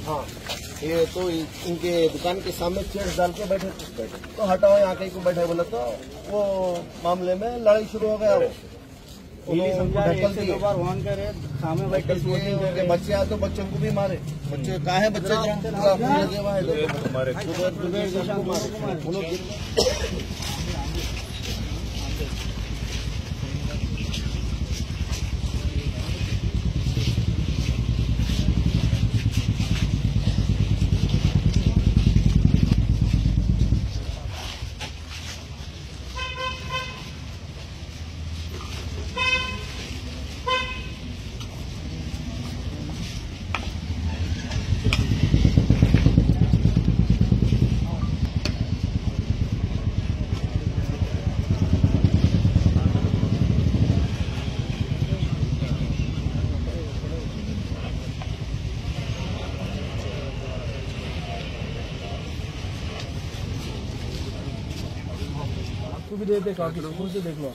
हाँ, ये तो इनके दुकान के सामने चेयर्स डाल के बैठे तो हटाओ यहाँ कहीं को बैठे बोले तो वो मामले में लड़ाई शुरू हो गया। वो बार वहां करे सामने बैठे उनके बच्चे आए तो बच्चों को भी मारे। बच्चे कहाँ है बच्चे भी दे दे काफी लोगों से देख लो।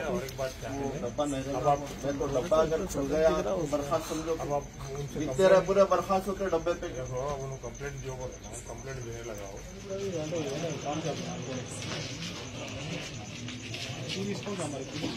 और एक बात क्या है, डब्बा नहीं अब आप तो डब्बा अगर खुल गया तो बर्खास्त समझो। अब आप दिखते रहे पूरे बर्खास्त होते डब्बे पे कंप्लेंट जो कंप्लेंट देने लगाओ। पुलिस को हमारे पुलिस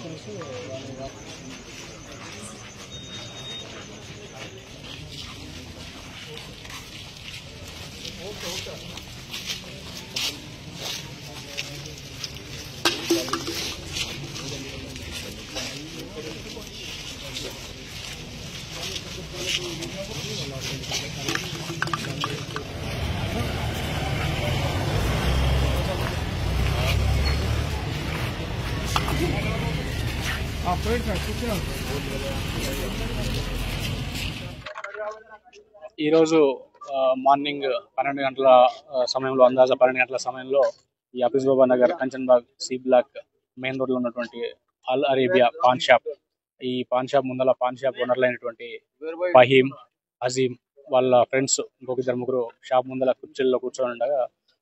ఈరోజు మార్నింగ్ 12 గంటల సమయంలో అందాజ 12 గంటల సమయంలో ఈ Hafeez Baba Nagar Kanchanbagh C block main road లో ఉన్నటువంటి అల్ అరేబియా పాన్ షాప్, ఈ పాన్ షాప్ ముందల పాన్ షాప్ ఓనర్లు అయినటువంటి ఫహీం, అజీం వాళ్ళ ఫ్రెండ్స్ ఇంకొక ఇద్దరు ముగ్గురు షాప్ ముందల కుర్చీల్లో కూర్చొని ఉండగా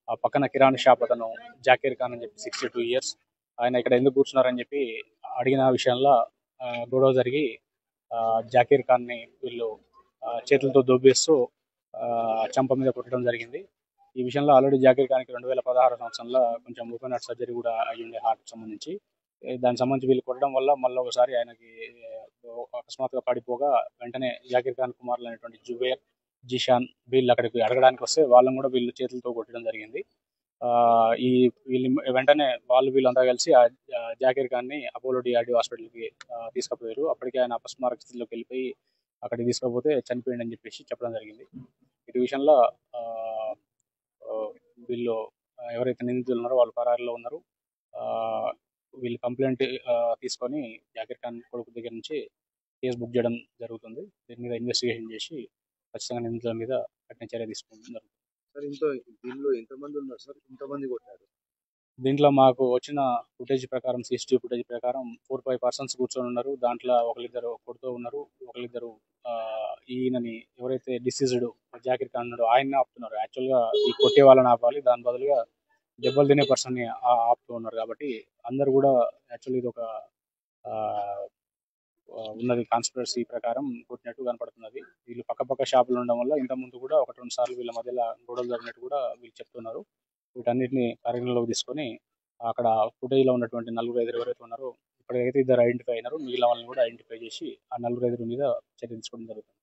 ఆ పక్కన కిరాణా షాప్ అతను జాకీర్ ఖాన్ అని చెప్పి 62 years ఆయన ఇక్కడ ఎందుకు కూర్చున్నారని చెప్పి అడిగిన విషయంలో గొడవ జరిగి జాకీర్ ఖాన్ ని వీళ్ళు చేతులతో దొబ్బేస్తూ చంప మీద కొట్టడం జరిగింది. ఈ విషయంలో ఆల్రెడీ జాకీర్ ఖాన్కి 2016 సంవత్సరంలో కొంచెం ఓపెన్ హార్ట్ సర్జరీ కూడా అయ్యింది హార్ట్ సంబంధించి. దానికి సంబంధించి వీళ్ళు కొట్టడం వల్ల మళ్ళీ ఒకసారి ఆయనకి అకస్మాత్తుగా పడిపోగా వెంటనే జాకీర్ ఖాన్ కుమార్లు అనేటువంటి జుబేర్, జిషాన్ వీళ్ళు అక్కడికి అడగడానికి వస్తే వాళ్ళని కూడా వీళ్ళు చేతులతో కొట్టడం జరిగింది. ఈ వీళ్ళు వెంటనే వీళ్ళంతా కలిసి జాకీర్ ఖాన్ ని అపోలో డిఆర్డీ హాస్పిటల్కి తీసుకుపోయారు. అప్పటికే ఆయన అపస్మారక స్థితిలోకి వెళ్ళిపోయి అక్కడికి తీసుకపోతే చనిపోయింది అని చెప్పేసి చెప్పడం జరిగింది. ఇటు విషయంలో వీళ్ళు ఎవరైతే నిందితులు ఉన్నారో వాళ్ళు పరారీలో ఉన్నారు. వీళ్ళు కంప్లైంట్ తీసుకొని జాకీర్ ఖాన్ కొడుకు దగ్గర నుంచి కేసు బుక్ చేయడం జరుగుతుంది. దీని మీద ఇన్వెస్టిగేషన్ చేసి ఖచ్చితంగా నిందితుల మీద కఠిన చర్య తీసుకోవడం జరుగుతుంది. దీనిలో ఎంతమంది ఉన్నారు సార్? ఎంతమంది కొట్టారు? దీంట్లో మాకు వచ్చిన ఫుటేజ్ ప్రకారం, CCTV ఫుటేజ్ ప్రకారం 4-5 persons కూర్చొని ఉన్నారు. దాంట్లో ఒకరిద్దరు కొడుతూ ఉన్నారు, ఒకరిద్దరు ఈయనని ఎవరైతే డిసీజ్డ్ జాకీర్ ఖాన్ ఉన్నాడో ఆయన్ని ఆపుతున్నారు. యాక్చువల్గా ఈ కొట్టే వాళ్ళని ఆపాలి, దాని బదులుగా దెబ్బలు తినే పర్సన్ని ఆపుతూ ఉన్నారు. కాబట్టి అందరు కూడా యాక్చువల్లీ ఇది ఒక ఉన్నది కాన్స్పిరసీ ప్రకారం కొట్టినట్టు కనపడుతున్నది. వీళ్ళు పక్క షాపులు ఉండడం వల్ల ఇంత ముందు కూడా 1-2 సార్లు వీళ్ళ మధ్యలో గొడవలు జరిగినట్టు కూడా వీళ్ళు చెప్తున్నారు. వీటన్నిటిని పరిగణలోకి తీసుకొని అక్కడ ఫుటేజ్లో ఉన్నటువంటి 4-5 ఎవరైతే ఉన్నారో ఇప్పటికైతే ఇద్దరు ఐడెంటిఫై అయినారు. మిగిలిన వాళ్ళని కూడా ఐడెంటిఫై చేసి ఆ 4-5 మీద చర్య తీసుకోవడం జరుగుతుంది.